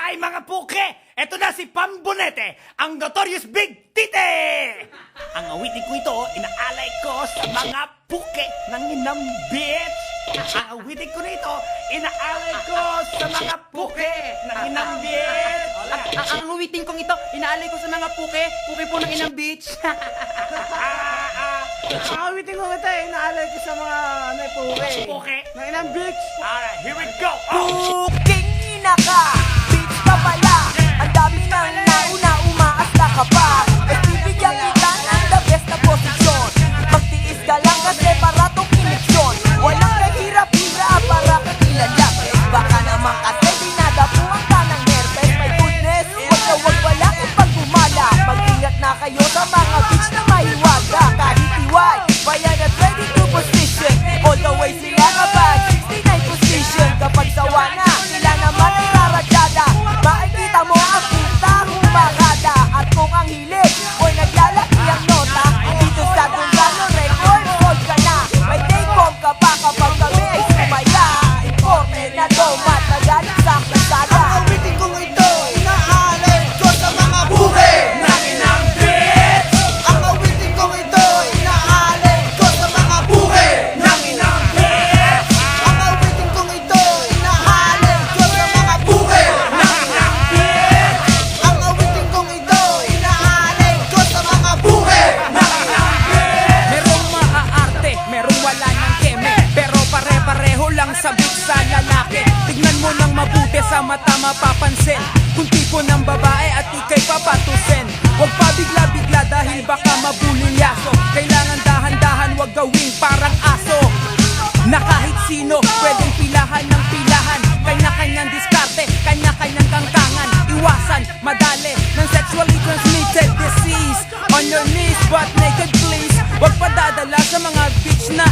Hi mga puke! Eto na si Pambonete, ang Notorious Big Tite! Ang awitin ko ito, inaalay ko sa mga puke ng inang bitch! Ang awitin ko nito, inaalay ko sa mga puke ng inang bitch! Ang awitin kong ito, inaalay ko sa mga puke po ng inang beach. Ang awitin ko ito, inaalay ko sa mga puke. Puke? Ng inang bitch. Alright, here we go! Puking ina ka, bitch ka pala. Ang dami nang nauna, umaas na ka pa. Mas bibigyan kita ng the best na posisyon. Magtiis ka lang kasi para tong koneksyon. Walang kahirap-hirap para kakilala. Baka naman kasi dinadapuan ka ng nerves. My goodness, wag wala ipag gumala. Mag-ingat na kayo sa mga bitch na mahiwaga. Kahit iway, bayan at ready to position. All the way sila na bag, 69 position. Kapag sawa na, sila naman ay raradyada. Makikita mo ang putang parada. At kung ang hilig, oy naglalaki ang nota. Dito sa Dunggano, record hold ka na. May take home ka pa kapag kami ay sumaya. Imported na to, matagal sa kasada. Ang awitin kong ito, inaalay ko sa mga puke. Ng inang bitch! Ang awitin kong ito, inaalay ko sa mga puke. Ng inang bitch! Ang awitin kong ito, inaalay ko sa mga puke. Ng inang bitch! Ang awitin kong ito, inaalay ko sa mga puke. Ng inang bitch! Merong maaarte, merong wala ng keme. Pero pare-pareho lang sabik sa lalaki. Tignan mo ng mabuti sa mata mapapansin kung tipo ng babae at ikay papatusin. Huwag pa bigla-bigla dahil baka mabulilyaso. Kailangan dahan-dahan, wag gawing parang aso. Na kahit sino pwedeng pilahan ng pilahan. Kanya-kanyang diskarte, kanya-kanyang kangkangan. Iwasan, madali ng sexually transmitted disease. On your knees, but naked please. Huwag padadala sa mga bitch na